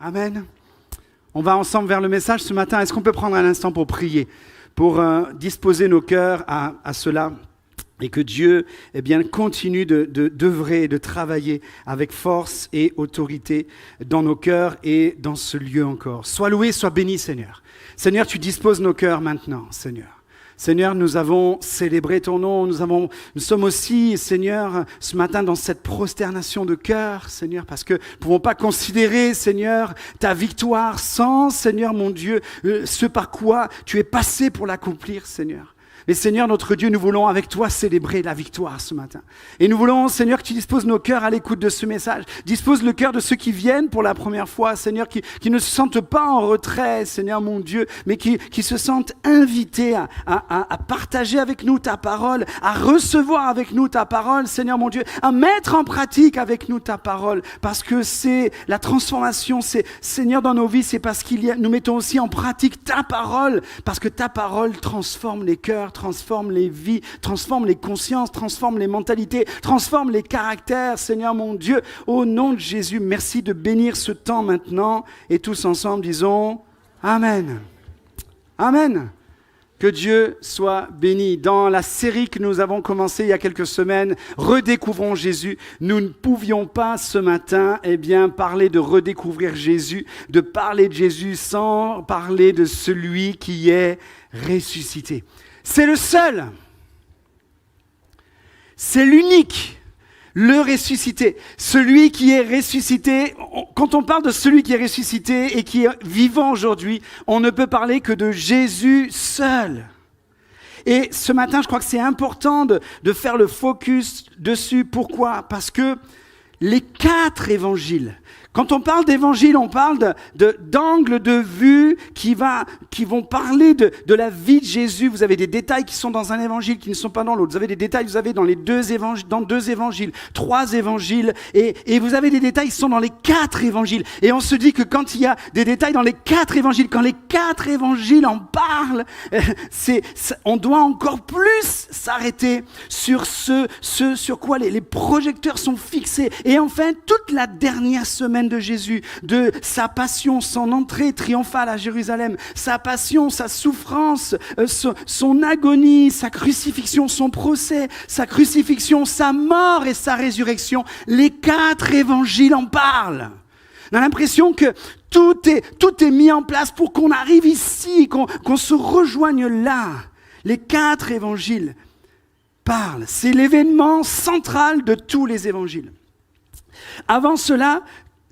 Amen. On va ensemble vers le message ce matin. Est-ce qu'on peut prendre un instant pour prier, pour disposer nos cœurs à cela et que Dieu continue d'œuvrer, de travailler avec force et autorité dans nos cœurs et dans ce lieu encore. Sois loué, sois béni, Seigneur. Seigneur, tu disposes nos cœurs maintenant, Seigneur. Seigneur, nous avons célébré ton nom, nous sommes aussi, Seigneur, ce matin dans cette prosternation de cœur, Seigneur, parce que nous ne pouvons pas considérer, Seigneur, ta victoire sans, Seigneur, mon Dieu, ce par quoi tu es passé pour l'accomplir, Seigneur. Mais Seigneur, notre Dieu, nous voulons avec toi célébrer la victoire ce matin. Et nous voulons, Seigneur, que tu disposes nos cœurs à l'écoute de ce message. Dispose le cœur de ceux qui viennent pour la première fois, Seigneur, qui ne se sentent pas en retrait, Seigneur mon Dieu, mais qui se sentent invités à partager avec nous ta parole, à recevoir avec nous ta parole, Seigneur mon Dieu, à mettre en pratique avec nous ta parole. Parce que c'est la transformation, c'est, Seigneur, dans nos vies, c'est parce nous mettons aussi en pratique ta parole, parce que ta parole transforme les cœurs, transforme les vies, transforme les consciences, transforme les mentalités, transforme les caractères, Seigneur mon Dieu. Au nom de Jésus, merci de bénir ce temps maintenant. Et tous ensemble, disons Amen. Amen. Que Dieu soit béni. Dans la série que nous avons commencée il y a quelques semaines, Redécouvrons Jésus, nous ne pouvions pas ce matin parler de redécouvrir Jésus, de parler de Jésus sans parler de celui qui est ressuscité. C'est le seul, c'est l'unique, le ressuscité, celui qui est ressuscité. Quand on parle de celui qui est ressuscité et qui est vivant aujourd'hui, on ne peut parler que de Jésus seul. Et ce matin, je crois que c'est important de faire le focus dessus. Pourquoi ? Parce que les 4 évangiles, quand on parle d'évangile, on parle d'angles de vue qui vont parler de la vie de Jésus. Vous avez des détails qui sont dans un évangile qui ne sont pas dans l'autre. Vous avez des détails, vous avez dans 2 évangiles, 3 évangiles, et vous avez des détails qui sont dans les 4 évangiles. Et on se dit que quand il y a des détails dans les 4 évangiles, quand les 4 évangiles en parlent, on doit encore plus s'arrêter sur sur quoi les projecteurs sont fixés. Et enfin, toute la dernière semaine de Jésus, de sa passion, son entrée triomphale à Jérusalem, sa passion, sa souffrance, son agonie, sa crucifixion, son procès, sa crucifixion, sa mort et sa résurrection, les 4 évangiles en parlent. On a l'impression que tout est mis en place pour qu'on arrive ici, qu'on se rejoigne là. Les 4 évangiles parlent. C'est l'événement central de tous les évangiles. Avant cela,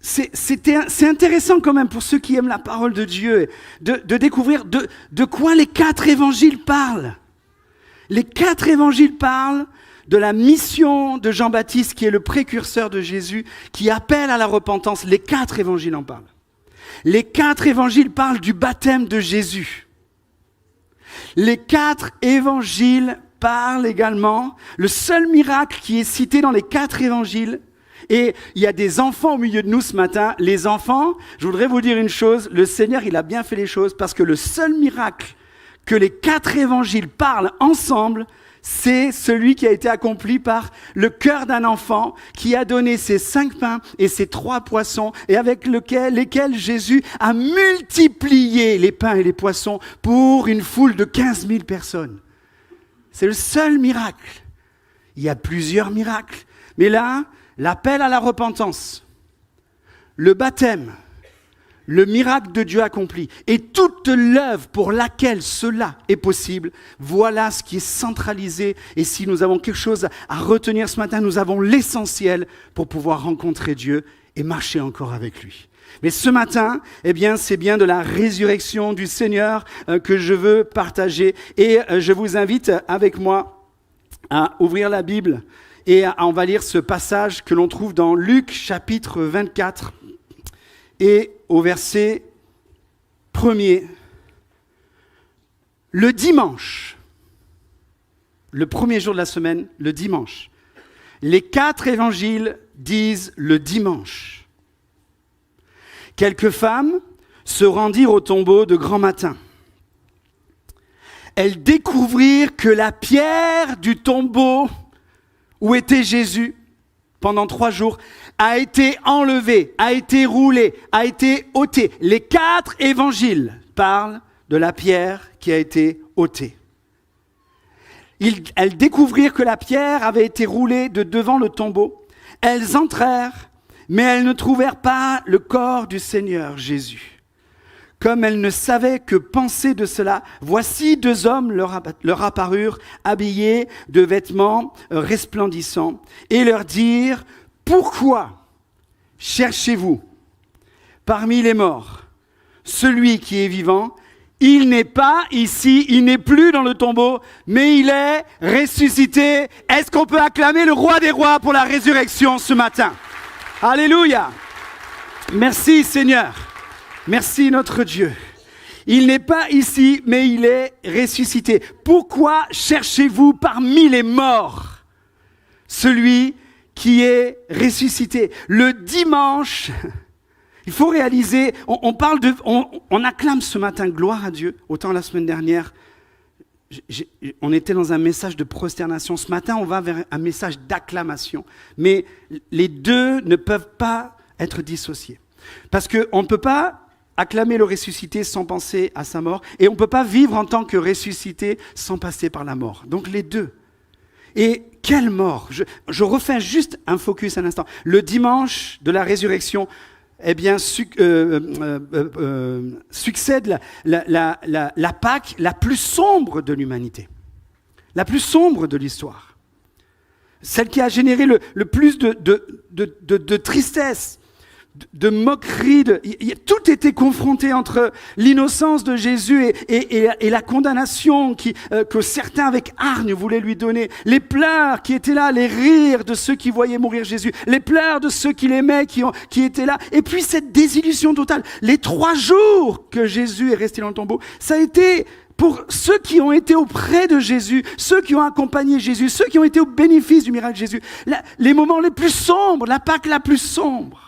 c'est intéressant quand même pour ceux qui aiment la parole de Dieu de découvrir de quoi les 4 évangiles parlent. Les 4 évangiles parlent de la mission de Jean-Baptiste qui est le précurseur de Jésus, qui appelle à la repentance. Les 4 évangiles en parlent. Les 4 évangiles parlent du baptême de Jésus. Les 4 évangiles parlent également, le seul miracle qui est cité dans les 4 évangiles. Et il y a des enfants au milieu de nous ce matin. Les enfants, je voudrais vous dire une chose, le Seigneur, il a bien fait les choses parce que le seul miracle que les 4 évangiles parlent ensemble, c'est celui qui a été accompli par le cœur d'un enfant qui a donné ses 5 pains et ses 3 poissons et avec lesquels Jésus a multiplié les pains et les poissons pour une foule de 15 000 personnes. C'est le seul miracle. Il y a plusieurs miracles, mais là, l'appel à la repentance, le baptême, le miracle de Dieu accompli et toute l'œuvre pour laquelle cela est possible, voilà ce qui est centralisé. Et si nous avons quelque chose à retenir ce matin, nous avons l'essentiel pour pouvoir rencontrer Dieu et marcher encore avec lui. Mais ce matin, c'est bien de la résurrection du Seigneur que je veux partager. Et je vous invite avec moi à ouvrir la Bible. Et on va lire ce passage que l'on trouve dans Luc chapitre 24 et au verset 1er. Le dimanche, le premier jour de la semaine, le dimanche. Les 4 évangiles disent le dimanche. Quelques femmes se rendirent au tombeau de grand matin. Elles découvrirent que la pierre du tombeau où était Jésus pendant 3 jours, a été enlevé, a été roulé, a été ôté. Les 4 évangiles parlent de la pierre qui a été ôtée. Elles découvrirent que la pierre avait été roulée de devant le tombeau. Elles entrèrent, mais elles ne trouvèrent pas le corps du Seigneur Jésus. Comme elles ne savaient que penser de cela, voici 2 hommes leur apparurent, habillés de vêtements resplendissants, et leur dirent, « Pourquoi cherchez-vous parmi les morts celui qui est vivant ? Il n'est pas ici, il n'est plus dans le tombeau, mais il est ressuscité. » Est-ce qu'on peut acclamer le roi des rois pour la résurrection ce matin? Alléluia! Merci Seigneur. Merci notre Dieu. Il n'est pas ici, mais il est ressuscité. Pourquoi cherchez-vous parmi les morts celui qui est ressuscité? Le dimanche, il faut réaliser, on acclame ce matin gloire à Dieu. Autant la semaine dernière, on était dans un message de prosternation. Ce matin, on va vers un message d'acclamation. Mais les deux ne peuvent pas être dissociés. Parce qu'on ne peut pas acclamer le ressuscité sans penser à sa mort, et on ne peut pas vivre en tant que ressuscité sans passer par la mort. Donc les deux. Et quelle mort! Je refais juste un focus un instant. Le dimanche de la résurrection, eh bien, succède la Pâque la plus sombre de l'humanité, la plus sombre de l'histoire, celle qui a généré le plus de tristesse, de moquerie, tout était confronté entre l'innocence de Jésus et la condamnation que certains avec hargne voulaient lui donner, les pleurs qui étaient là, les rires de ceux qui voyaient mourir Jésus, les pleurs de ceux qui l'aimaient, qui étaient là, et puis cette désillusion totale. Les 3 jours que Jésus est resté dans le tombeau, ça a été pour ceux qui ont été auprès de Jésus, ceux qui ont accompagné Jésus, ceux qui ont été au bénéfice du miracle de Jésus, les moments les plus sombres, la Pâque la plus sombre.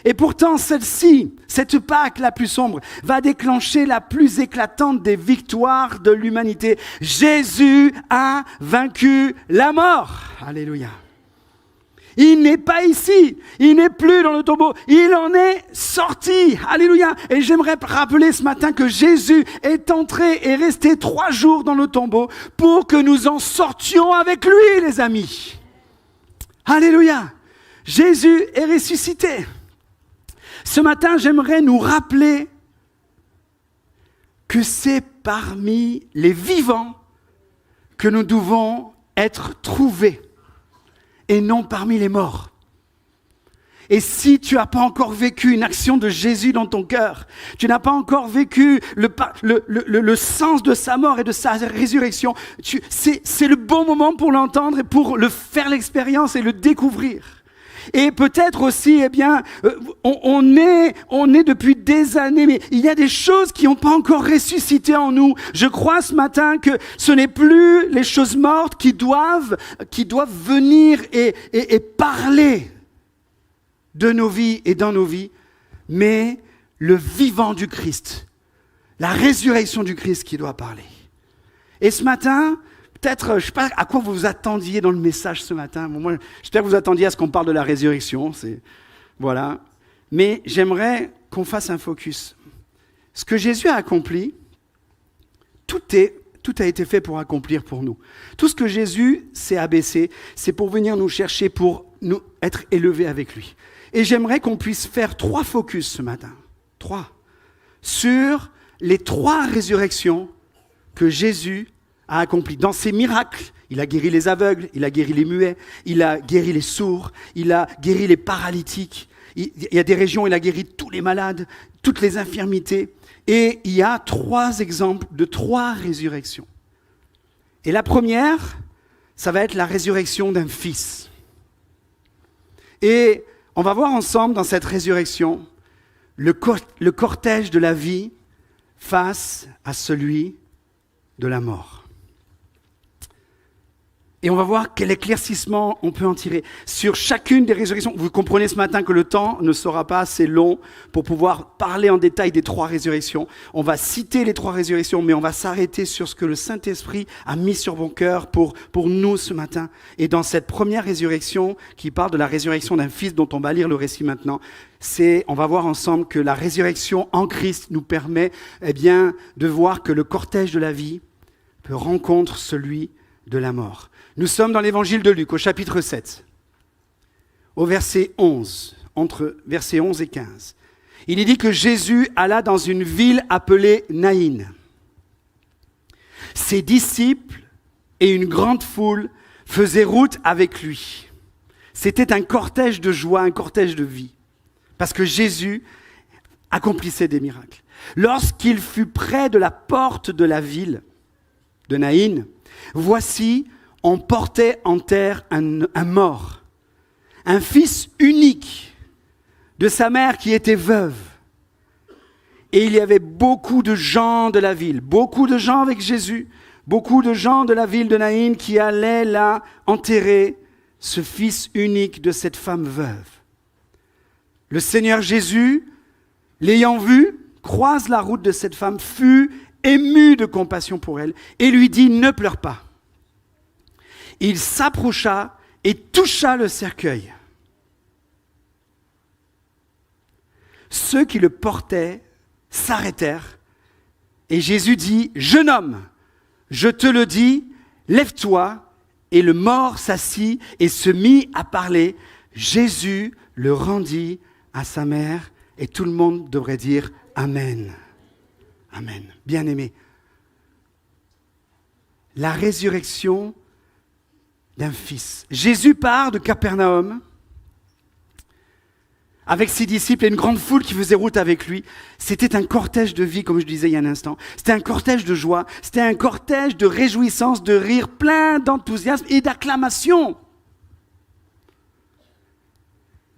Et pourtant, celle-ci, cette Pâque la plus sombre, va déclencher la plus éclatante des victoires de l'humanité. Jésus a vaincu la mort. Alléluia. Il n'est pas ici, il n'est plus dans le tombeau, il en est sorti. Alléluia. Et j'aimerais rappeler ce matin que Jésus est entré et resté 3 jours dans le tombeau pour que nous en sortions avec lui, les amis. Alléluia. Jésus est ressuscité. Ce matin, j'aimerais nous rappeler que c'est parmi les vivants que nous devons être trouvés et non parmi les morts. Et si tu n'as pas encore vécu une action de Jésus dans ton cœur, tu n'as pas encore vécu le sens de sa mort et de sa résurrection, c'est le bon moment pour l'entendre et pour faire l'expérience et le découvrir. Et peut-être aussi, eh bien, on est depuis des années, mais il y a des choses qui n'ont pas encore ressuscité en nous. Je crois ce matin que ce n'est plus les choses mortes qui doivent venir et parler de nos vies et dans nos vies, mais le vivant du Christ, la résurrection du Christ qui doit parler. Et ce matin, peut-être, je ne sais pas à quoi vous vous attendiez dans le message ce matin. Bon, moi, j'espère que vous attendiez à ce qu'on parle de la résurrection. Voilà. Mais j'aimerais qu'on fasse un focus. Ce que Jésus a accompli, tout a été fait pour accomplir pour nous. Tout ce que Jésus s'est abaissé, c'est pour venir nous chercher, pour nous être élevés avec lui. Et j'aimerais qu'on puisse faire 3 focus ce matin. 3. Sur les 3 résurrections que Jésus a accompli. Dans ses miracles, il a guéri les aveugles, il a guéri les muets, il a guéri les sourds, il a guéri les paralytiques. Il y a des régions où il a guéri tous les malades, toutes les infirmités. Et il y a 3 exemples de 3 résurrections. Et la première, ça va être la résurrection d'un fils. Et on va voir ensemble dans cette résurrection le cortège de la vie face à celui de la mort. Et on va voir quel éclaircissement on peut en tirer. Sur chacune des résurrections, vous comprenez ce matin que le temps ne sera pas assez long pour pouvoir parler en détail des 3 résurrections. On va citer les 3 résurrections, mais on va s'arrêter sur ce que le Saint-Esprit a mis sur mon cœur pour nous ce matin. Et dans cette première résurrection, qui parle de la résurrection d'un fils dont on va lire le récit maintenant, on va voir ensemble que la résurrection en Christ nous permet de voir que le cortège de la vie peut rencontrer celui de la mort. Nous sommes dans l'évangile de Luc, au chapitre 7, au verset 11, entre versets 11 et 15. Il est dit que Jésus alla dans une ville appelée Naïn. Ses disciples et une grande foule faisaient route avec lui. C'était un cortège de joie, un cortège de vie, parce que Jésus accomplissait des miracles. Lorsqu'il fut près de la porte de la ville de Naïn, voici, on portait en terre un mort, un fils unique de sa mère qui était veuve. Et il y avait beaucoup de gens de la ville, beaucoup de gens avec Jésus, beaucoup de gens de la ville de Naïn qui allaient là enterrer ce fils unique de cette femme veuve. Le Seigneur Jésus, l'ayant vu, croise la route de cette femme, fut ému de compassion pour elle et lui dit « Ne pleure pas ». Il s'approcha et toucha le cercueil. Ceux qui le portaient s'arrêtèrent et Jésus dit « Jeune homme, je te le dis, lève-toi ». Et le mort s'assit et se mit à parler. Jésus le rendit à sa mère et tout le monde devrait dire « Amen ». Amen. Bien-aimé, la résurrection d'un fils. Jésus part de Capernaum avec ses disciples et une grande foule qui faisait route avec lui. C'était un cortège de vie, comme je disais il y a un instant. C'était un cortège de joie, c'était un cortège de réjouissance, de rire, plein d'enthousiasme et d'acclamation.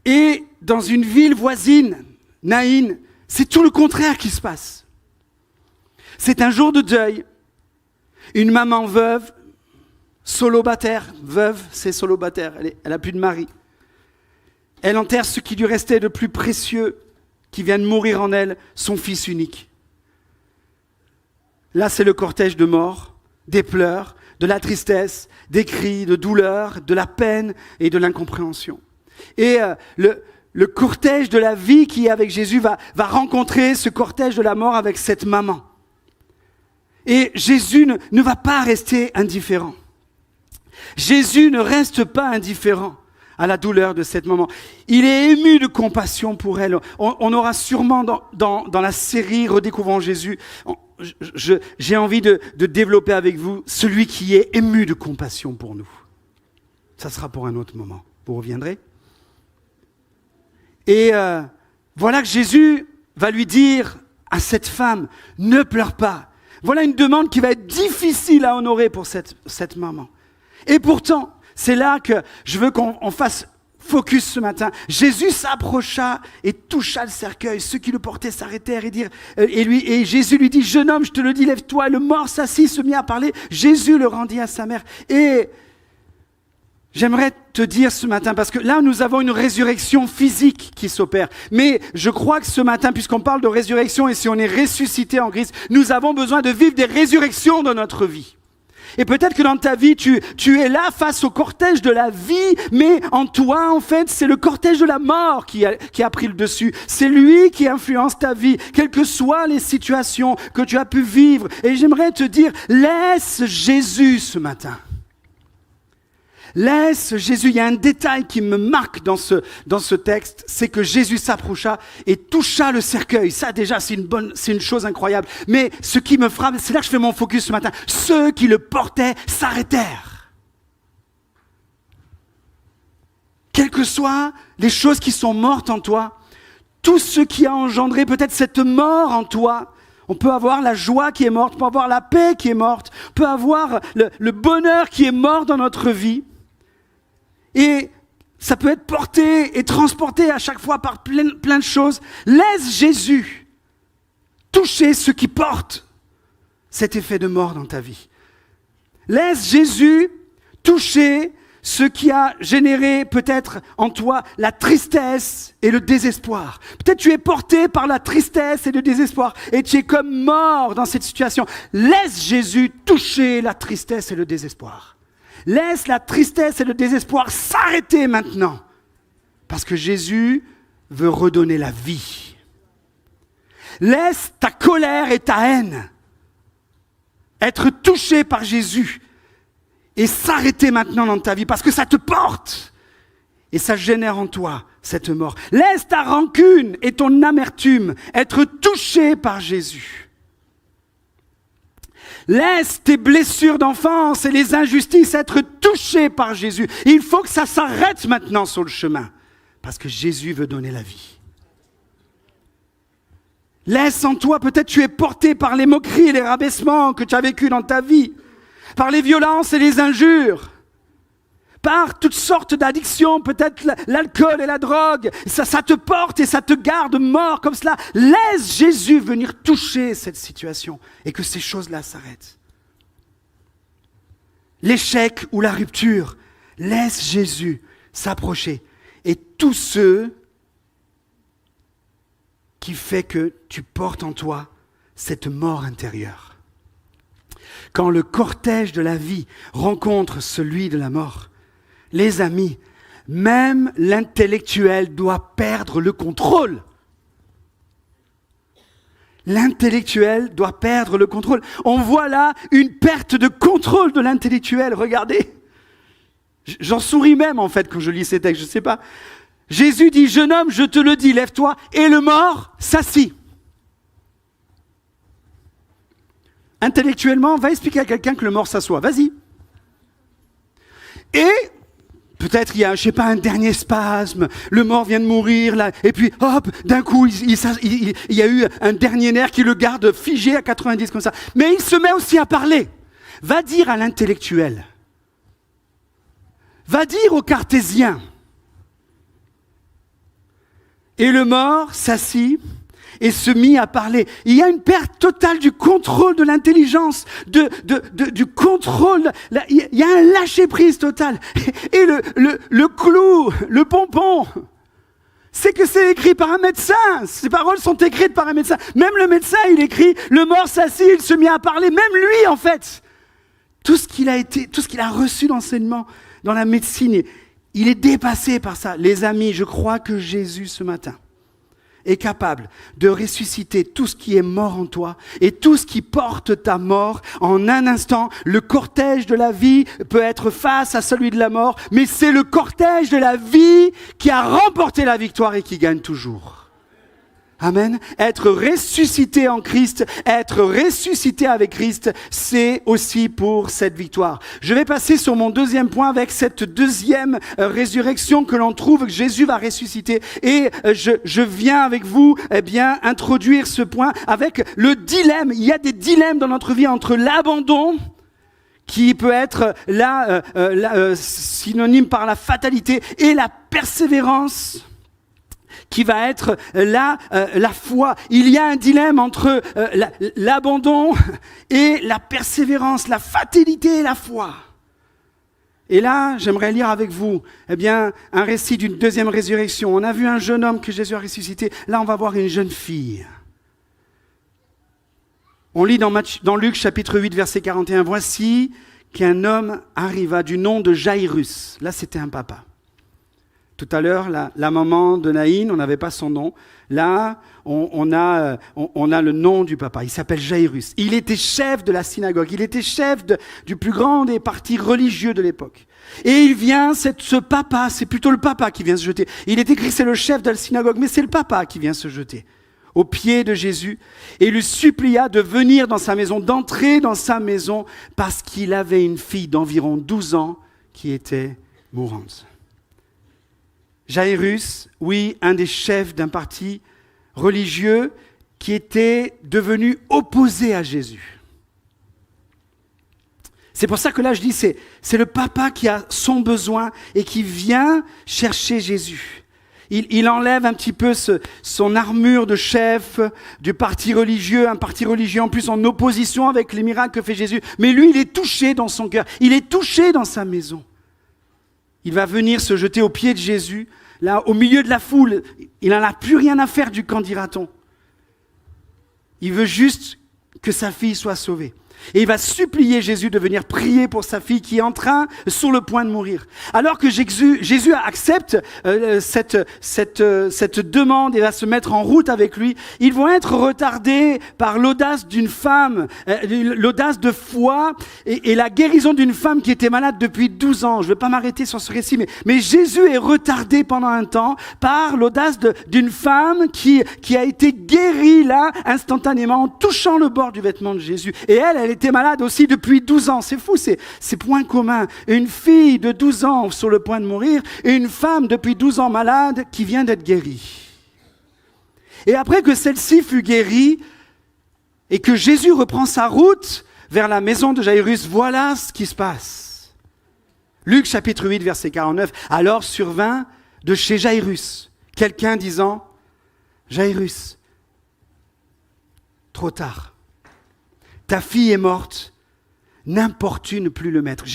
Et dans une ville voisine, Naïn, c'est tout le contraire qui se passe. C'est un jour de deuil. Une maman veuve, solobataire, veuve, c'est solobataire, elle n'a plus de mari. Elle enterre ce qui lui restait de plus précieux, qui vient de mourir en elle, son fils unique. Là, c'est le cortège de mort, des pleurs, de la tristesse, des cris, de douleur, de la peine et de l'incompréhension. Et le cortège de la vie qui est avec Jésus va rencontrer ce cortège de la mort avec cette maman. Et Jésus ne va pas rester indifférent. Jésus ne reste pas indifférent à la douleur de cette maman. Il est ému de compassion pour elle. On aura sûrement dans la série Redécouvrons Jésus, j'ai envie de développer avec vous celui qui est ému de compassion pour nous. Ça sera pour un autre moment. Vous reviendrez. Et voilà que Jésus va lui dire à cette femme, ne pleure pas. Voilà une demande qui va être difficile à honorer pour cette maman. Et pourtant, c'est là que je veux qu'on fasse focus ce matin. Jésus s'approcha et toucha le cercueil. Ceux qui le portaient s'arrêtèrent et Jésus lui dit, jeune homme, je te le dis, lève-toi. Et le mort s'assit, se mit à parler. Jésus le rendit à sa mère. Et j'aimerais te dire ce matin, parce que là, nous avons une résurrection physique qui s'opère. Mais je crois que ce matin, puisqu'on parle de résurrection et si on est ressuscité en Christ, nous avons besoin de vivre des résurrections dans notre vie. Et peut-être que dans ta vie, tu es là face au cortège de la vie, mais en toi, en fait, c'est le cortège de la mort qui a pris le dessus. C'est lui qui influence ta vie, quelles que soient les situations que tu as pu vivre. Et j'aimerais te dire, laisse Jésus ce matin. Laisse Jésus, il y a un détail qui me marque dans ce texte, c'est que Jésus s'approcha et toucha le cercueil. Ça déjà, c'est une chose incroyable. Mais ce qui me frappe, c'est là que je fais mon focus ce matin, ceux qui le portaient s'arrêtèrent. Quelles que soient les choses qui sont mortes en toi, tout ce qui a engendré peut-être cette mort en toi, on peut avoir la joie qui est morte, on peut avoir la paix qui est morte, on peut avoir le bonheur qui est mort dans notre vie. Et ça peut être porté et transporté à chaque fois par plein de choses. Laisse Jésus toucher ce qui porte cet effet de mort dans ta vie. Laisse Jésus toucher ce qui a généré peut-être en toi la tristesse et le désespoir. Peut-être tu es porté par la tristesse et le désespoir et tu es comme mort dans cette situation. Laisse Jésus toucher la tristesse et le désespoir. Laisse la tristesse et le désespoir s'arrêter maintenant. Parce que Jésus veut redonner la vie. Laisse ta colère et ta haine être touchées par Jésus et s'arrêter maintenant dans ta vie parce que ça te porte et ça génère en toi cette mort. Laisse ta rancune et ton amertume être touchées par Jésus. Laisse tes blessures d'enfance et les injustices être touchées par Jésus. Il faut que ça s'arrête maintenant sur le chemin parce que Jésus veut donner la vie. Laisse en toi, peut-être tu es porté par les moqueries et les rabaissements que tu as vécu dans ta vie, par les violences et les injures, par toutes sortes d'addictions, peut-être l'alcool et la drogue. Ça te porte et ça te garde mort comme cela. Laisse Jésus venir toucher cette situation et que ces choses-là s'arrêtent. L'échec ou la rupture, laisse Jésus s'approcher. Et tous ceux qui fait que tu portes en toi cette mort intérieure. Quand le cortège de la vie rencontre celui de la mort, les amis, même l'intellectuel doit perdre le contrôle. L'intellectuel doit perdre le contrôle. On voit là une perte de contrôle de l'intellectuel. Regardez. J'en souris même en fait quand je lis ces textes, je ne sais pas. Jésus dit, jeune homme, je te le dis, lève-toi, et le mort s'assit. Intellectuellement, va expliquer à quelqu'un que le mort s'assoit, vas-y. Et peut-être il y a, je sais pas, un dernier spasme, le mort vient de mourir, là, et puis hop, d'un coup, il y a eu un dernier nerf qui le garde figé à 90 comme ça. Mais il se met aussi à parler. Va dire à l'intellectuel, va dire au cartésien. Et le mort s'assit et se mit à parler. Il y a une perte totale du contrôle de l'intelligence, du contrôle. Il y a un lâcher-prise total. Et le clou, le pompon, c'est que c'est écrit par un médecin. Ces paroles sont écrites par un médecin. Même le médecin, il écrit, le mort s'assit, il se mit à parler. Même lui, en fait. Tout ce qu'il a reçu d'enseignement dans la médecine, il est dépassé par ça. Les amis, je crois que Jésus, ce matin, est capable de ressusciter tout ce qui est mort en toi et tout ce qui porte ta mort. En un instant, le cortège de la vie peut être face à celui de la mort, mais c'est le cortège de la vie qui a remporté la victoire et qui gagne toujours. Amen. Être ressuscité en Christ, être ressuscité avec Christ, c'est aussi pour cette victoire. Je vais passer sur mon deuxième point avec cette deuxième résurrection que l'on trouve, que Jésus va ressusciter. Et je viens avec vous, introduire ce point avec le dilemme. Il y a des dilemmes dans notre vie entre l'abandon, qui peut être synonyme par la fatalité, et la persévérance, qui va être la foi. Il y a un dilemme entre l'abandon et la persévérance, la fatalité et la foi. Et là, j'aimerais lire avec vous un récit d'une deuxième résurrection. On a vu un jeune homme que Jésus a ressuscité. Là, on va voir une jeune fille. On lit dans Luc chapitre 8, verset 41. « Voici qu'un homme arriva du nom de Jairus. » Là, c'était un papa. Tout à l'heure, la maman de Naïn, on n'avait pas son nom. Là, on a le nom du papa. Il s'appelle Jairus. Il était chef de la synagogue. Il était chef du plus grand des partis religieux de l'époque. Et il vient, ce papa, c'est plutôt le papa qui vient se jeter. Il est écrit, c'est le chef de la synagogue, mais c'est le papa qui vient se jeter aux pieds de Jésus et lui supplia de venir dans sa maison, d'entrer dans sa maison, parce qu'il avait une fille d'environ 12 ans qui était mourante. Jairus, oui, un des chefs d'un parti religieux qui était devenu opposé à Jésus. C'est pour ça que là je dis, c'est le papa qui a son besoin et qui vient chercher Jésus. Il enlève un petit peu son armure de chef du parti religieux, un parti religieux en plus en opposition avec les miracles que fait Jésus. Mais lui, il est touché dans son cœur, il est touché dans sa maison. Il va venir se jeter aux pieds de Jésus, là, au milieu de la foule. Il n'en a plus rien à faire du qu'en dira-t-on. Il veut juste que sa fille soit sauvée. Et il va supplier Jésus de venir prier pour sa fille qui est sur le point de mourir. Alors que Jésus accepte cette demande et va se mettre en route avec lui, ils vont être retardés par l'audace d'une femme, l'audace de foi et la guérison d'une femme qui était malade depuis 12 ans. Je ne vais pas m'arrêter sur ce récit, mais Jésus est retardé pendant un temps par l'audace d'une femme qui a été guérie là, instantanément, en touchant le bord du vêtement de Jésus. Et elle était malade aussi depuis 12 ans. C'est fou, c'est point commun. Une fille de 12 ans sur le point de mourir et une femme depuis 12 ans malade qui vient d'être guérie. Et après que celle-ci fut guérie et que Jésus reprend sa route vers la maison de Jairus, voilà ce qui se passe. Luc chapitre 8, verset 49. Alors survint de chez Jairus quelqu'un disant « Jairus, trop tard. Ta fille est morte, n'importune plus le maître. »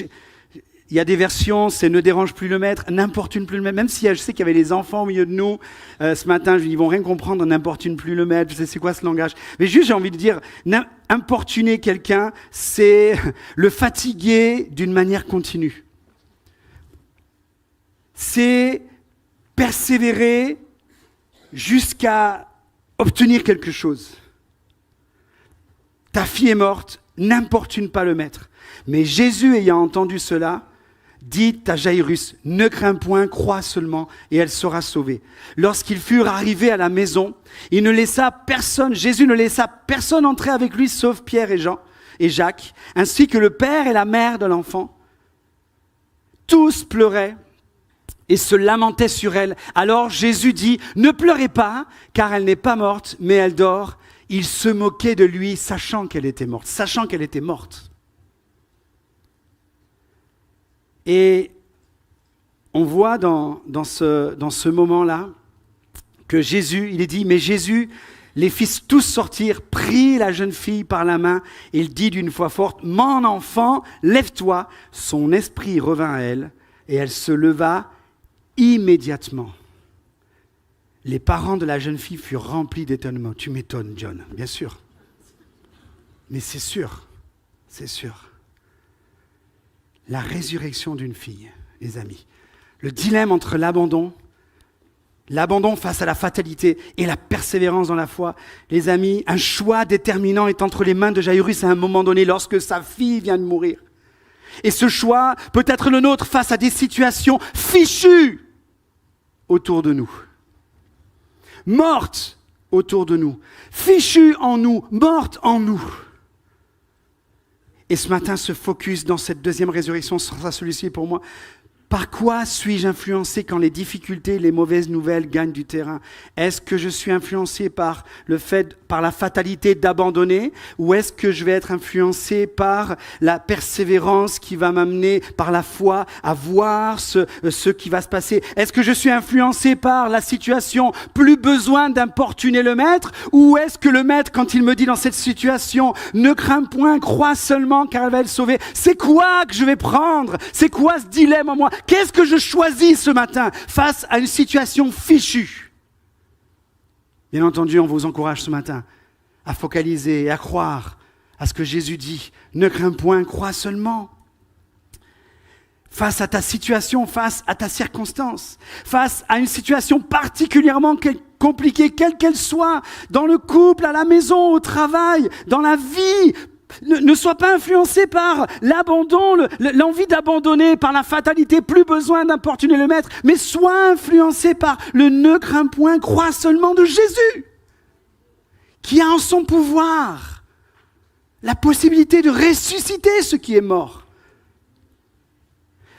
Il y a des versions, c'est « ne dérange plus le maître »,« n'importune plus le maître ». Même si je sais qu'il y avait les enfants au milieu de nous, ce matin, ils vont rien comprendre, « n'importune plus le maître », je sais c'est quoi ce langage. Mais juste, j'ai envie de dire, importuner quelqu'un, c'est le fatiguer d'une manière continue. C'est persévérer jusqu'à obtenir quelque chose. Ta fille est morte, n'importune pas le maître. Mais Jésus, ayant entendu cela, dit à Jairus, ne crains point, crois seulement, et elle sera sauvée. Lorsqu'ils furent arrivés à la maison, Jésus ne laissa personne entrer avec lui, sauf Pierre et Jean et Jacques, ainsi que le père et la mère de l'enfant. Tous pleuraient et se lamentaient sur elle. Alors Jésus dit, ne pleurez pas, car elle n'est pas morte, mais elle dort. Il se moquait de lui, sachant qu'elle était morte. Et on voit dans ce moment-là que Jésus, il est dit, mais Jésus les fit tous sortir, prit la jeune fille par la main, et il dit d'une voix forte, mon enfant, lève-toi. Son esprit revint à elle, et elle se leva immédiatement. Les parents de la jeune fille furent remplis d'étonnement. Tu m'étonnes, John, bien sûr. Mais c'est sûr. La résurrection d'une fille, les amis. Le dilemme entre l'abandon face à la fatalité et la persévérance dans la foi. Les amis, un choix déterminant est entre les mains de Jairus à un moment donné lorsque sa fille vient de mourir. Et ce choix peut être le nôtre face à des situations fichues autour de nous. Morte autour de nous, fichue en nous, morte en nous. Et ce matin, ce focus dans cette deuxième résurrection sera celui-ci pour moi. Par quoi suis-je influencé quand les difficultés, les mauvaises nouvelles gagnent du terrain? Est-ce que je suis influencé par la fatalité d'abandonner, ou est-ce que je vais être influencé par la persévérance qui va m'amener par la foi à voir ce qui va se passer? Est-ce que je suis influencé par la situation, plus besoin d'importuner le maître, ou est-ce que le maître, quand il me dit dans cette situation, ne crains point, crois seulement car elle va être sauvée, c'est quoi que je vais prendre? C'est quoi ce dilemme en moi? Qu'est-ce que je choisis ce matin face à une situation fichue? Bien entendu, on vous encourage ce matin à focaliser et à croire à ce que Jésus dit. Ne crains point, crois seulement. Face à ta situation, face à ta circonstance, face à une situation particulièrement compliquée, quelle qu'elle soit, dans le couple, à la maison, au travail, dans la vie, ne sois pas influencé par l'abandon, l'envie d'abandonner, par la fatalité, plus besoin d'importuner le maître, mais sois influencé par le ne crains point, crois seulement de Jésus, qui a en son pouvoir la possibilité de ressusciter ce qui est mort.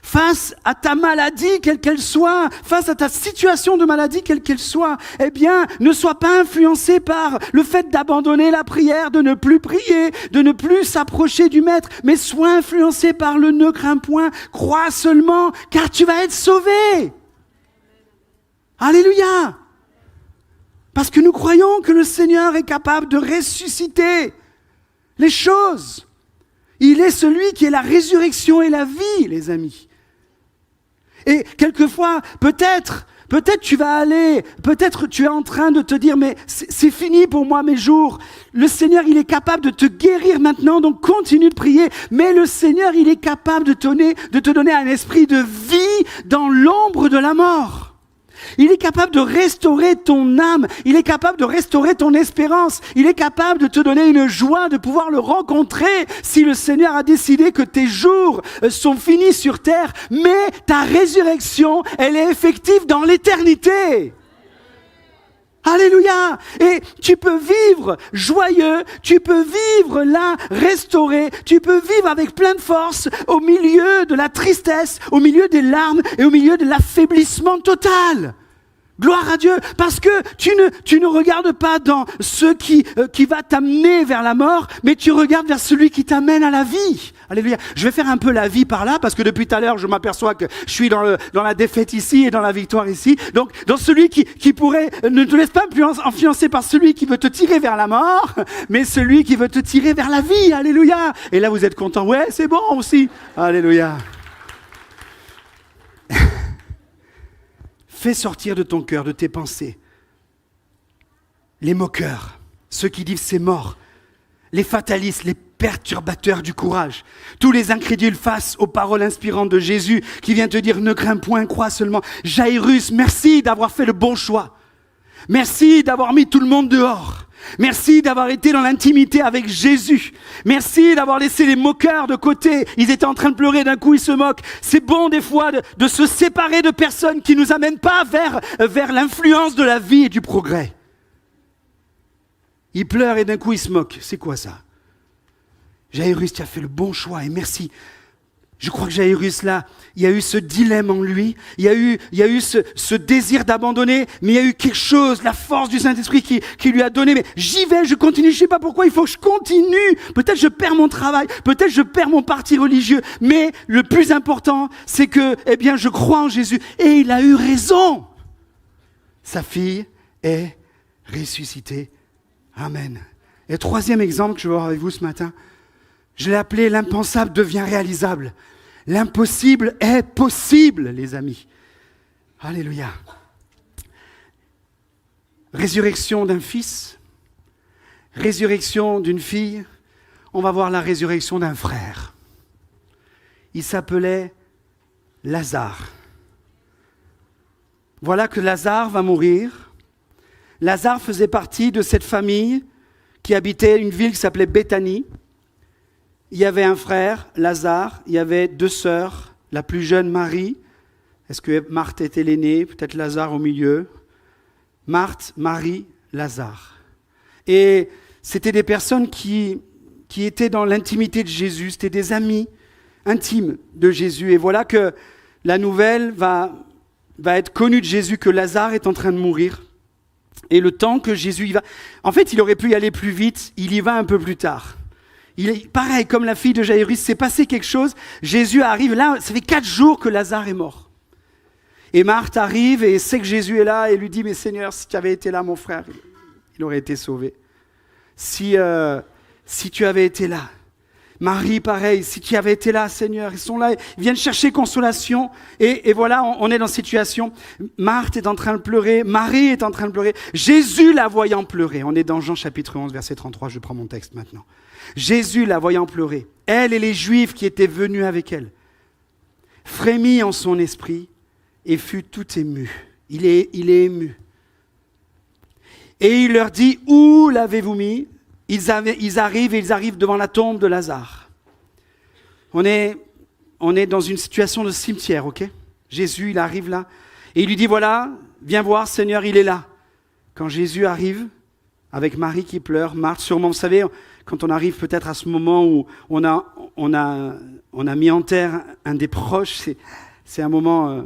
Face à ta maladie, quelle qu'elle soit, face à ta situation de maladie, quelle qu'elle soit, eh bien, ne sois pas influencé par le fait d'abandonner la prière, de ne plus prier, de ne plus s'approcher du Maître, mais sois influencé par le ne crains point, crois seulement, car tu vas être sauvé. Alléluia! Parce que nous croyons que le Seigneur est capable de ressusciter les choses. Il est celui qui est la résurrection et la vie, les amis. Et quelquefois, peut-être tu vas aller, peut-être tu es en train de te dire, mais c'est fini pour moi mes jours. Le Seigneur, il est capable de te guérir maintenant, donc continue de prier. Mais le Seigneur, il est capable de te donner un esprit de vie dans l'ombre de la mort. Il est capable de restaurer ton âme, il est capable de restaurer ton espérance, il est capable de te donner une joie de pouvoir le rencontrer si le Seigneur a décidé que tes jours sont finis sur terre, mais ta résurrection, elle est effective dans l'éternité. Alléluia! Et tu peux vivre joyeux, tu peux vivre là, restauré, tu peux vivre avec plein de force au milieu de la tristesse, au milieu des larmes et au milieu de l'affaiblissement total. Gloire à Dieu, parce que tu ne regardes pas dans ce qui va t'amener vers la mort, mais tu regardes vers celui qui t'amène à la vie. Alléluia. Je vais faire un peu la vie par là, parce que depuis tout à l'heure, je m'aperçois que je suis dans la défaite ici et dans la victoire ici. Donc, dans celui qui pourrait, ne te laisse pas influencer par celui qui veut te tirer vers la mort, mais celui qui veut te tirer vers la vie. Alléluia. Et là, vous êtes contents. Ouais, c'est bon aussi. Alléluia. Fais sortir de ton cœur, de tes pensées, les moqueurs, ceux qui disent c'est mort, les fatalistes, les perturbateurs du courage, tous les incrédules face aux paroles inspirantes de Jésus qui vient te dire ne crains point, crois seulement. Jairus, merci d'avoir fait le bon choix. Merci d'avoir mis tout le monde dehors. Merci d'avoir été dans l'intimité avec Jésus. Merci d'avoir laissé les moqueurs de côté. Ils étaient en train de pleurer, d'un coup ils se moquent. C'est bon des fois de se séparer de personnes qui ne nous amènent pas vers l'influence de la vie et du progrès. Ils pleurent et d'un coup ils se moquent. C'est quoi ça? Jairus, tu as fait le bon choix et merci. Je crois que Jairus, là, il y a eu ce dilemme en lui, il y a eu ce désir d'abandonner, mais il y a eu quelque chose, la force du Saint-Esprit qui lui a donné, mais j'y vais, je continue, je ne sais pas pourquoi, il faut que je continue. Peut-être je perds mon travail, peut-être je perds mon parti religieux, mais le plus important, c'est que, je crois en Jésus, et il a eu raison. Sa fille est ressuscitée. Amen. Et troisième exemple que je vais voir avec vous ce matin, je l'ai appelé « L'impensable devient réalisable ». L'impossible est possible, les amis. Alléluia. Résurrection d'un fils, résurrection d'une fille, on va voir la résurrection d'un frère. Il s'appelait Lazare. Voilà que Lazare va mourir. Lazare faisait partie de cette famille qui habitait une ville qui s'appelait Béthanie. Il y avait un frère, Lazare, il y avait deux sœurs, la plus jeune Marie. Est-ce que Marthe était l'aînée? Peut-être Lazare au milieu. Marthe, Marie, Lazare. Et c'était des personnes qui étaient dans l'intimité de Jésus, c'était des amis intimes de Jésus. Et voilà que la nouvelle va être connue de Jésus, que Lazare est en train de mourir. Et le temps que Jésus y va... En fait, il aurait pu y aller plus vite, il y va un peu plus tard. Il est pareil, comme la fille de Jairus, s'est passé quelque chose. Jésus arrive, là, ça fait 4 jours que Lazare est mort. Et Marthe arrive et sait que Jésus est là et lui dit, mais Seigneur, si tu avais été là, mon frère, il aurait été sauvé. Si tu avais été là. Marie, pareil, si tu avais été là, Seigneur, ils sont là, ils viennent chercher consolation. Et voilà, on est dans cette situation. Marthe est en train de pleurer, Marie est en train de pleurer. Jésus la voyant pleurer. On est dans Jean chapitre 11, verset 33, je prends mon texte maintenant. Jésus la voyant pleurer, elle et les Juifs qui étaient venus avec elle, frémit en son esprit et fut tout ému. Il est ému. Et il leur dit, où l'avez-vous mis? Ils arrivent devant la tombe de Lazare. On est dans une situation de cimetière, ok? Jésus, il arrive là, et il lui dit, voilà, viens voir, Seigneur, il est là. Quand Jésus arrive, avec Marie qui pleure, Marthe, sûrement, vous savez, quand on arrive peut-être à ce moment où on a mis en terre un des proches, c'est un moment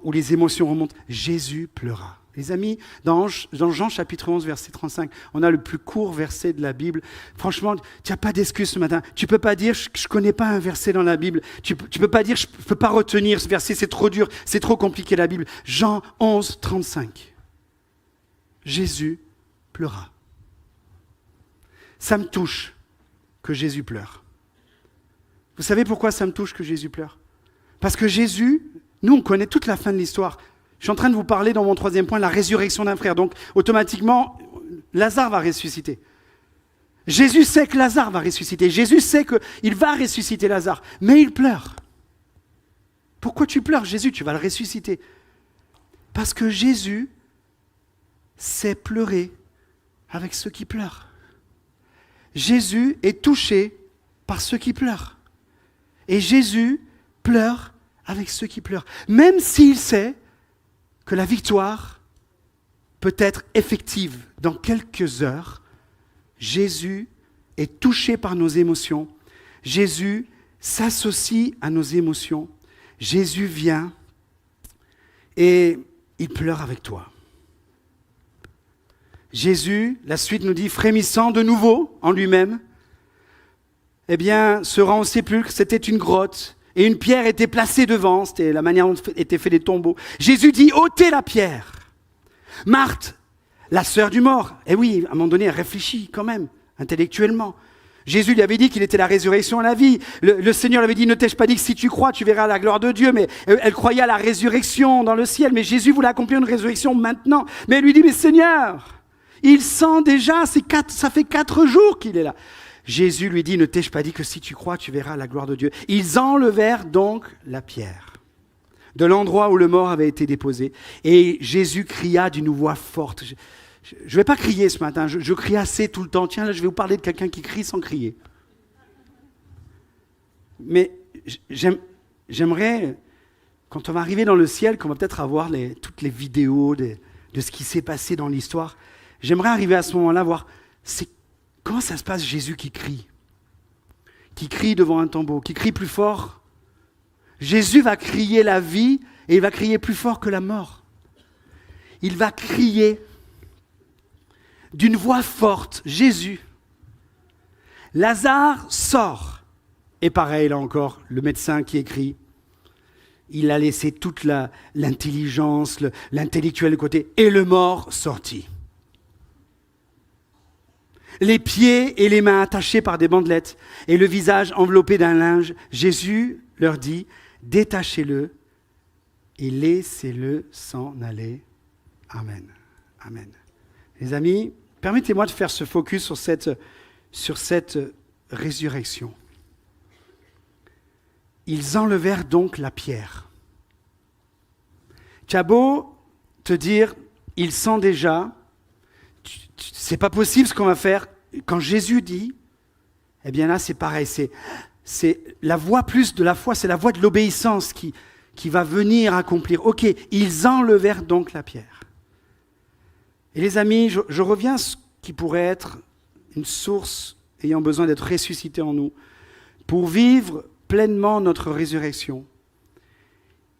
où les émotions remontent. Jésus pleura. Les amis, dans Jean chapitre 11, verset 35, on a le plus court verset de la Bible. Franchement, tu n'as pas d'excuse ce matin. Tu ne peux pas dire, je ne connais pas un verset dans la Bible. Tu ne peux pas dire, je ne peux pas retenir ce verset, c'est trop dur, c'est trop compliqué la Bible. Jean 11, 35. Jésus pleura. Ça me touche que Jésus pleure. Vous savez pourquoi ça me touche que Jésus pleure? Parce que Jésus, nous on connaît toute la fin de l'histoire. Je suis en train de vous parler dans mon troisième point, la résurrection d'un frère. Donc, automatiquement, Lazare va ressusciter. Jésus sait que Lazare va ressusciter. Jésus sait qu'il va ressusciter Lazare. Mais il pleure. Pourquoi tu pleures, Jésus? Tu vas le ressusciter. Parce que Jésus sait pleurer avec ceux qui pleurent. Jésus est touché par ceux qui pleurent. Et Jésus pleure avec ceux qui pleurent. Même s'il sait que la victoire peut être effective dans quelques heures, Jésus est touché par nos émotions. Jésus s'associe à nos émotions. Jésus vient et il pleure avec toi. Jésus, la suite nous dit, frémissant de nouveau en lui-même, eh bien, se rend au sépulcre, c'était une grotte. Et une pierre était placée devant, c'était la manière dont étaient faits les tombeaux. Jésus dit, ôtez la pierre. Marthe, la sœur du mort, eh oui, à un moment donné, elle réfléchit quand même, intellectuellement. Jésus lui avait dit qu'il était la résurrection et la vie. Le Seigneur lui avait dit, ne t'ai-je pas dit que si tu crois, tu verras la gloire de Dieu. Mais elle croyait à la résurrection dans le ciel. Mais Jésus voulait accomplir une résurrection maintenant. Mais elle lui dit, mais Seigneur, il sent déjà, ça fait 4 jours qu'il est là. Jésus lui dit, ne t'ai-je pas dit que si tu crois, tu verras la gloire de Dieu. Ils enlevèrent donc la pierre de l'endroit où le mort avait été déposé. Et Jésus cria d'une voix forte. Je ne vais pas crier ce matin, je crie assez tout le temps. Tiens, là, je vais vous parler de quelqu'un qui crie sans crier. Mais j'aimerais, quand on va arriver dans le ciel, qu'on va peut-être avoir toutes les vidéos de ce qui s'est passé dans l'histoire, j'aimerais arriver à ce moment-là, voir comment ça se passe, Jésus qui crie devant un tombeau, qui crie plus fort. Jésus va crier la vie et il va crier plus fort que la mort. Il va crier d'une voix forte, Jésus. Lazare sort. Et pareil, là encore, le médecin qui écrit, il a laissé toute l'intelligence, l'intellectuel de côté, et le mort sortit. Les pieds et les mains attachés par des bandelettes et le visage enveloppé d'un linge, Jésus leur dit, détachez-le et laissez-le s'en aller. Amen. Amen. Les amis, permettez-moi de faire ce focus sur cette résurrection. Ils enlevèrent donc la pierre. Tu as beau te dire, il sent déjà, c'est pas possible ce qu'on va faire. Quand Jésus dit, eh bien là c'est pareil, c'est la voie plus de la foi, c'est la voie de l'obéissance qui va venir accomplir. Ok, ils enlevèrent donc la pierre. Et les amis, je reviens à ce qui pourrait être une source ayant besoin d'être ressuscitée en nous. Pour vivre pleinement notre résurrection,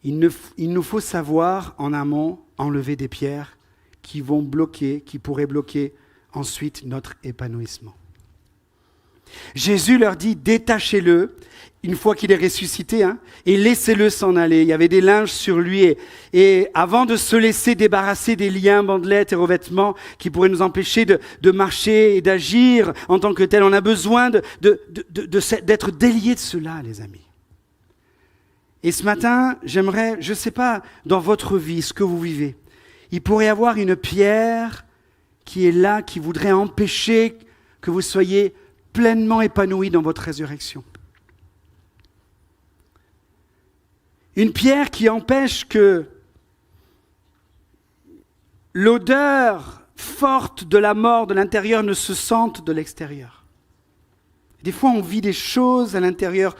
il nous faut savoir en amont enlever des pierres qui pourraient bloquer ensuite notre épanouissement. Jésus leur dit, détachez-le, une fois qu'il est ressuscité, et laissez-le s'en aller. Il y avait des linges sur lui, et avant de se laisser débarrasser des liens, bandelettes et revêtements qui pourraient nous empêcher de marcher et d'agir en tant que tel, on a besoin d'être déliés de cela, les amis. Et ce matin, j'aimerais, je ne sais pas, dans votre vie, ce que vous vivez, il pourrait y avoir une pierre qui est là, qui voudrait empêcher que vous soyez pleinement épanoui dans votre résurrection. Une pierre qui empêche que l'odeur forte de la mort de l'intérieur ne se sente de l'extérieur. Des fois, on vit des choses à l'intérieur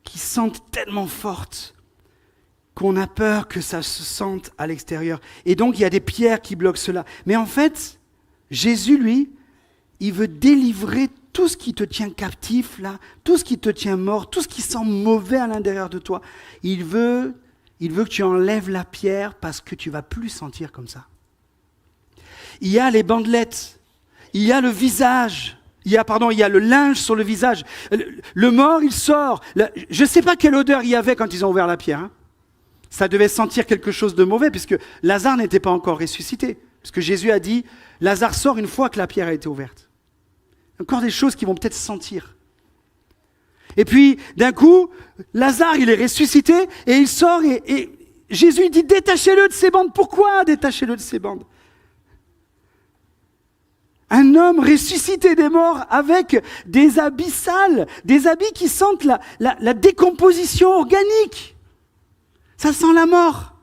qui sentent tellement fortes qu'on a peur que ça se sente à l'extérieur. Et donc, il y a des pierres qui bloquent cela. Mais en fait, Jésus, lui, il veut délivrer tout ce qui te tient captif, là, tout ce qui te tient mort, tout ce qui sent mauvais à l'intérieur de toi. Il veut il veut que tu enlèves la pierre parce que tu ne vas plus sentir comme ça. Il y a les bandelettes, il y a le visage, il y a le linge sur le visage. Le mort, il sort. Je ne sais pas quelle odeur il y avait quand ils ont ouvert la pierre. Hein. Ça devait sentir quelque chose de mauvais puisque Lazare n'était pas encore ressuscité. Parce que Jésus a dit, Lazare sort une fois que la pierre a été ouverte. Encore des choses qui vont peut-être sentir. Et puis, d'un coup, Lazare, il est ressuscité et il sort et Jésus dit, détachez-le de ses bandes. Pourquoi détachez-le de ses bandes? Un homme ressuscité des morts avec des habits sales, des habits qui sentent la décomposition organique. Ça sent la mort.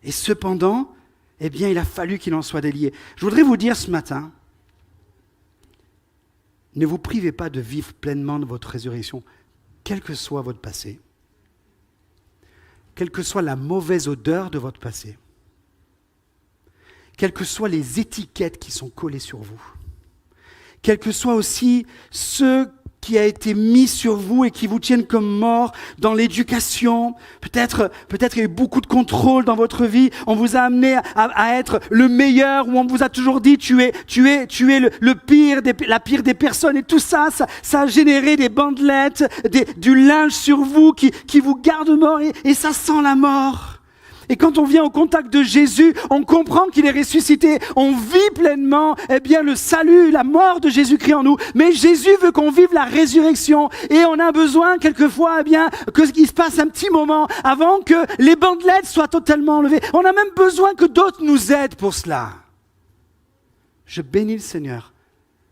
Et cependant, eh bien, il a fallu qu'il en soit délié. Je voudrais vous dire ce matin, ne vous privez pas de vivre pleinement de votre résurrection, quel que soit votre passé, quelle que soit la mauvaise odeur de votre passé, quelles que soient les étiquettes qui sont collées sur vous, quels que soient aussi ceux qui a été mis sur vous et qui vous tiennent comme mort dans l'éducation. Peut-être il y a eu beaucoup de contrôle dans votre vie. On vous a amené à être le meilleur, ou on vous a toujours dit tu es le pire, la pire des personnes. Et tout ça a généré des bandelettes, du linge sur vous qui vous garde mort et ça sent la mort. Et quand on vient au contact de Jésus, on comprend qu'il est ressuscité. On vit pleinement, eh bien, le salut, la mort de Jésus-Christ en nous. Mais Jésus veut qu'on vive la résurrection. Et on a besoin, quelquefois, eh bien, qu'il se passe un petit moment avant que les bandelettes soient totalement enlevées. On a même besoin que d'autres nous aident pour cela. Je bénis le Seigneur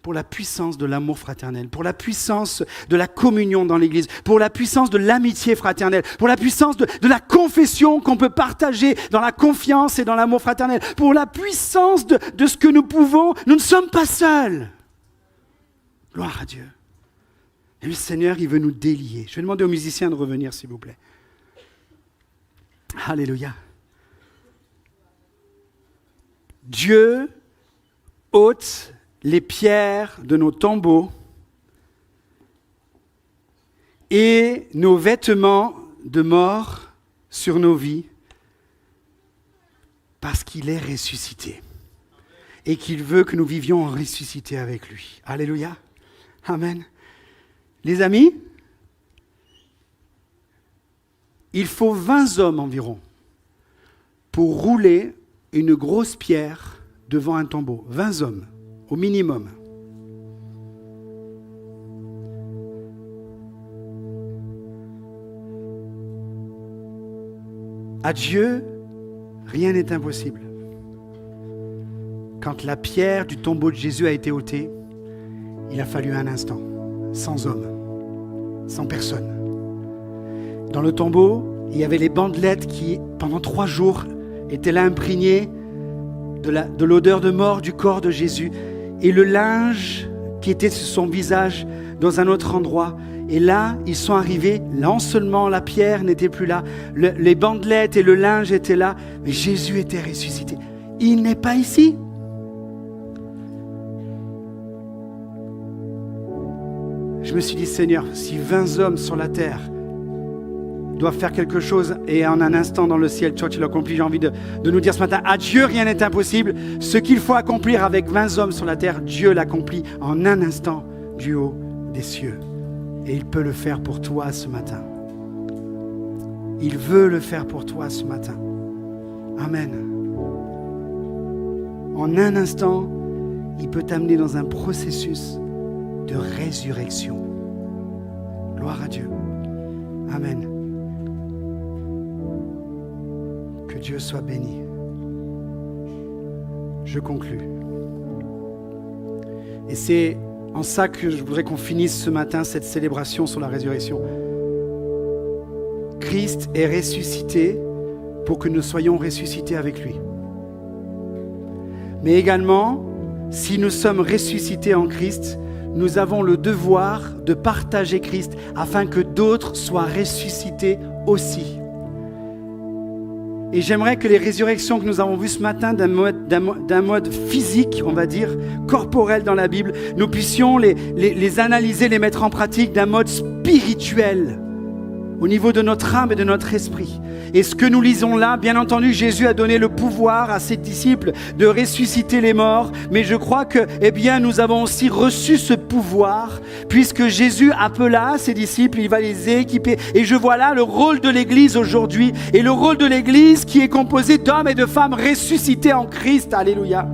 pour la puissance de l'amour fraternel, pour la puissance de la communion dans l'Église, pour la puissance de l'amitié fraternelle, pour la puissance de la confession qu'on peut partager dans la confiance et dans l'amour fraternel, pour la puissance de ce que nous pouvons. Nous ne sommes pas seuls. Gloire à Dieu. Et le Seigneur, il veut nous délier. Je vais demander aux musiciens de revenir, s'il vous plaît. Alléluia. Dieu ôte les pierres de nos tombeaux et nos vêtements de mort sur nos vies parce qu'il est ressuscité et qu'il veut que nous vivions en ressuscité avec lui. Alléluia. Amen. Les amis, il faut 20 hommes environ pour rouler une grosse pierre devant un tombeau. 20 hommes. Au minimum. À Dieu, rien n'est impossible. Quand la pierre du tombeau de Jésus a été ôtée, il a fallu un instant, sans homme, sans personne. Dans le tombeau, il y avait les bandelettes qui, pendant 3 jours, étaient là imprégnées de l'odeur de mort du corps de Jésus. Et le linge qui était sur son visage dans un autre endroit. Et là, ils sont arrivés, non seulement la pierre n'était plus là, les bandelettes et le linge étaient là, mais Jésus était ressuscité. Il n'est pas ici. Je me suis dit, Seigneur, si 20 hommes sur la terre doivent faire quelque chose et en un instant dans le ciel, toi tu l'accomplis, j'ai envie de nous dire ce matin, à Dieu rien n'est impossible. Ce qu'il faut accomplir avec 20 hommes sur la terre, Dieu l'accomplit en un instant du haut des cieux. Et il peut le faire pour toi ce matin. Il veut le faire pour toi ce matin. Amen. En un instant, il peut t'amener dans un processus de résurrection. Gloire à Dieu. Amen. Que Dieu soit béni. Je conclus. Et c'est en ça que je voudrais qu'on finisse ce matin cette célébration sur la résurrection. Christ est ressuscité pour que nous soyons ressuscités avec lui. Mais également, si nous sommes ressuscités en Christ, nous avons le devoir de partager Christ afin que d'autres soient ressuscités aussi. Et j'aimerais que les résurrections que nous avons vues ce matin d'un mode physique, on va dire, corporel dans la Bible, nous puissions les analyser, les mettre en pratique d'un mode spirituel, au niveau de notre âme et de notre esprit. Et ce que nous lisons là, bien entendu, Jésus a donné le pouvoir à ses disciples de ressusciter les morts, mais je crois que, nous avons aussi reçu ce pouvoir, puisque Jésus appela ses disciples, il va les équiper. Et je vois là le rôle de l'Église aujourd'hui, et le rôle de l'Église qui est composé d'hommes et de femmes ressuscités en Christ. Alléluia.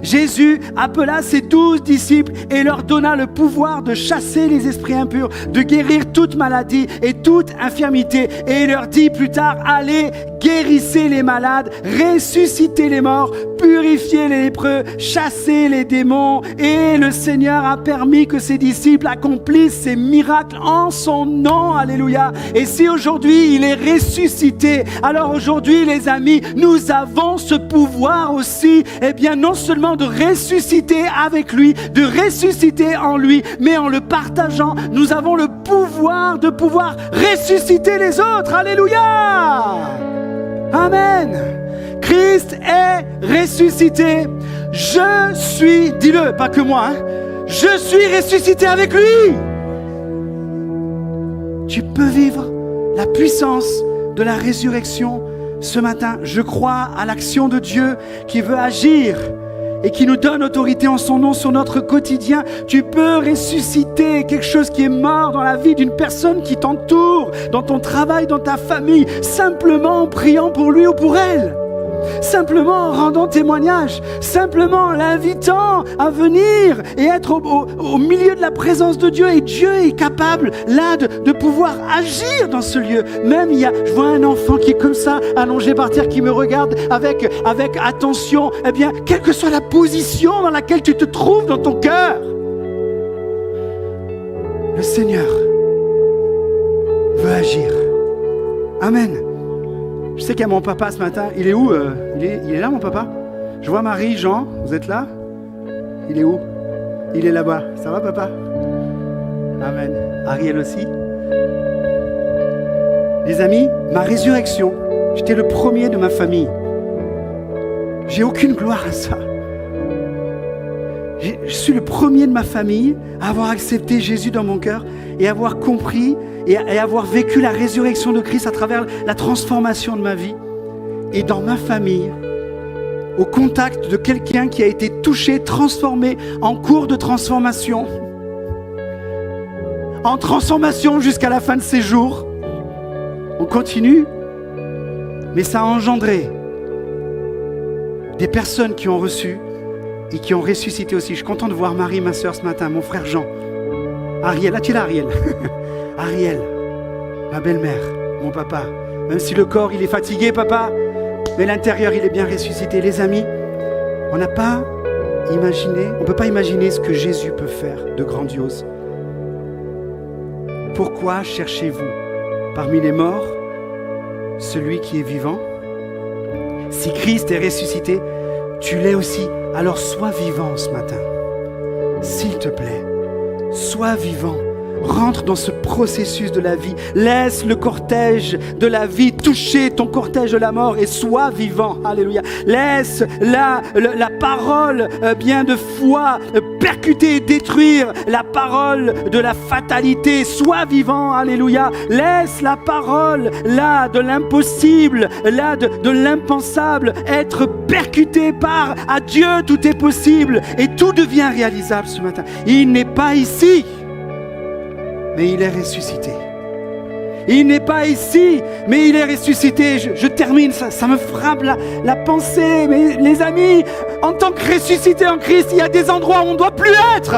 Jésus appela ses 12 disciples et leur donna le pouvoir de chasser les esprits impurs, de guérir toute maladie et toute infirmité. Et il leur dit plus tard, allez, guérissez les malades, ressuscitez les morts, purifiez les lépreux, chassez les démons. Et le Seigneur a permis que ses disciples accomplissent ces miracles en son nom. Alléluia. Et si aujourd'hui il est ressuscité, alors aujourd'hui les amis, nous avons ce pouvoir aussi, non seulement de ressusciter avec lui, de ressusciter en lui, mais en le partageant, nous avons le pouvoir de pouvoir ressusciter les autres. Alléluia! Amen! Christ est ressuscité. Je suis, dis-le, pas que moi, je suis ressuscité avec lui. Tu peux vivre la puissance de la résurrection ce matin. Je crois à l'action de Dieu qui veut agir et qui nous donne autorité en son nom sur notre quotidien. Tu peux ressusciter quelque chose qui est mort dans la vie d'une personne qui t'entoure, dans ton travail, dans ta famille, simplement en priant pour lui ou pour elle. Simplement en rendant témoignage, simplement en l'invitant à venir et être au milieu de la présence de Dieu. Et Dieu est capable là de pouvoir agir dans ce lieu. Même je vois un enfant qui est comme ça, allongé par terre, qui me regarde avec attention. Quelle que soit la position dans laquelle tu te trouves dans ton cœur, le Seigneur veut agir. Amen. Je sais qu'il y a mon papa ce matin. Il est où il est là, mon papa? Je vois Marie, Jean. Vous êtes là? Il est où? Il est là-bas. Ça va, papa? Amen. Ariel aussi. Les amis, ma résurrection, j'étais le premier de ma famille. J'ai aucune gloire à ça. Je suis le premier de ma famille à avoir accepté Jésus dans mon cœur et avoir compris et avoir vécu la résurrection de Christ à travers la transformation de ma vie. Et dans ma famille, au contact de quelqu'un qui a été touché, transformé, en cours de transformation, en transformation jusqu'à la fin de ses jours. On continue, mais ça a engendré des personnes qui ont reçu et qui ont ressuscité aussi. Je suis content de voir Marie, ma sœur, ce matin, mon frère Jean. Ariel, là tu es là, Ariel. Ariel, ma belle-mère, mon papa. Même si le corps, il est fatigué, papa, mais l'intérieur, il est bien ressuscité. Les amis, on ne peut pas imaginer ce que Jésus peut faire de grandiose. Pourquoi cherchez-vous parmi les morts celui qui est vivant? Si Christ est ressuscité, tu l'es aussi. Alors sois vivant ce matin. S'il te plaît, sois vivant. Rentre dans ce processus de la vie. Laisse le cortège de la vie toucher ton cortège de la mort et sois vivant. Alléluia. Laisse la parole de foi percuter et détruire la parole de la fatalité. Sois vivant. Alléluia. Laisse la parole là de l'impossible, là de l'impensable être percutée par à Dieu tout est possible et tout devient réalisable ce matin. Il n'est pas ici, mais il est ressuscité. Il n'est pas ici, mais il est ressuscité. Je termine, ça me frappe la pensée. Mais les amis, en tant que ressuscité en Christ, il y a des endroits où on ne doit plus être.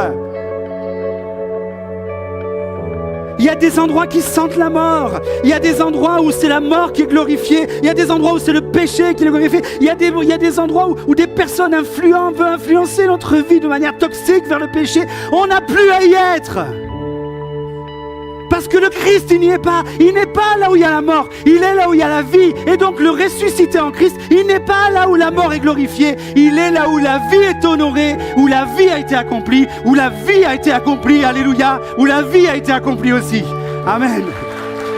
Il y a des endroits qui sentent la mort. Il y a des endroits où c'est la mort qui est glorifiée. Il y a des endroits où c'est le péché qui est glorifié. Il y a des endroits où des personnes veulent influencer notre vie de manière toxique vers le péché. On n'a plus à y être. Parce que le Christ, il n'y est pas. Il n'est pas là où il y a la mort. Il est là où il y a la vie. Et donc le ressuscité en Christ, il n'est pas là où la mort est glorifiée. Il est là où la vie est honorée, où la vie a été accomplie, où la vie a été accomplie. Alléluia. Où la vie a été accomplie aussi. Amen.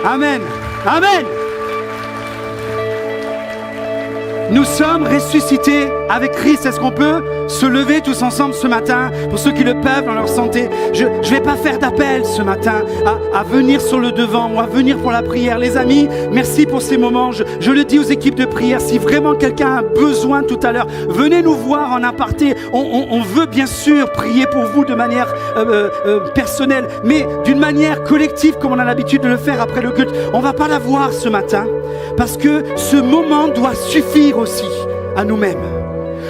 Amen. Amen. nous sommes ressuscités avec Christ. Est-ce qu'on peut se lever tous ensemble ce matin, pour ceux qui le peuvent dans leur santé? Je ne vais pas faire d'appel ce matin à venir sur le devant ou à venir pour la prière. Les amis, merci pour ces moments. Je le dis aux équipes de prière, si vraiment quelqu'un a besoin tout à l'heure, venez nous voir en aparté. On veut bien sûr prier pour vous de manière personnelle, mais d'une manière collective comme on a l'habitude de le faire après le culte. On ne va pas la voir ce matin parce que ce moment doit suffire aussi à nous-mêmes.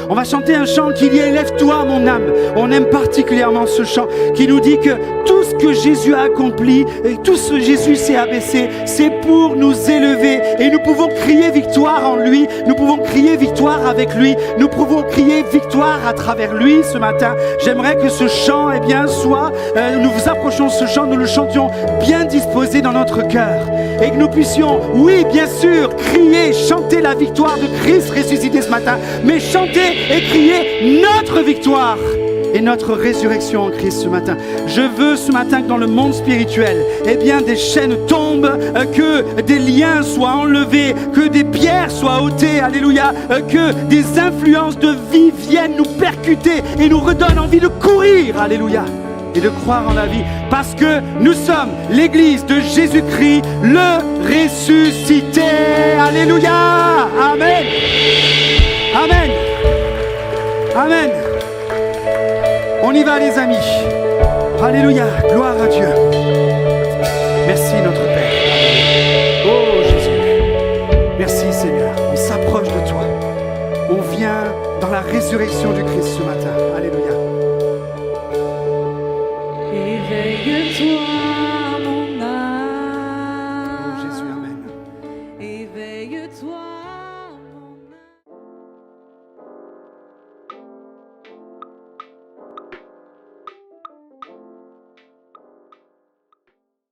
On va chanter un chant qui dit « Élève-toi mon âme ». On aime particulièrement ce chant qui nous dit que tout ce que Jésus a accompli et tout ce que Jésus s'est abaissé, c'est pour nous élever. Et nous pouvons crier victoire en lui, nous pouvons crier victoire avec lui, nous pouvons crier victoire à travers lui ce matin. J'aimerais que ce chant, soit, nous vous approchons de ce chant, nous le chantions bien disposé dans notre cœur. Et que nous puissions, oui bien sûr, crier, chanter la victoire de Christ ressuscité ce matin, mais chanter et crier notre victoire et notre résurrection en Christ ce matin. Je veux ce matin que dans le monde spirituel, des chaînes tombent, que des liens soient enlevés, que des pierres soient ôtées, alléluia, que des influences de vie viennent nous percuter et nous redonnent envie de courir, alléluia, et de croire en la vie, parce que nous sommes l'Église de Jésus-Christ, le ressuscité. Alléluia. Amen. Amen. Amen. On y va les amis. Alléluia. Gloire à Dieu. Merci notre Père. Oh Jésus. Merci Seigneur. On s'approche de toi. On vient dans la résurrection du Christ ce matin. Alléluia.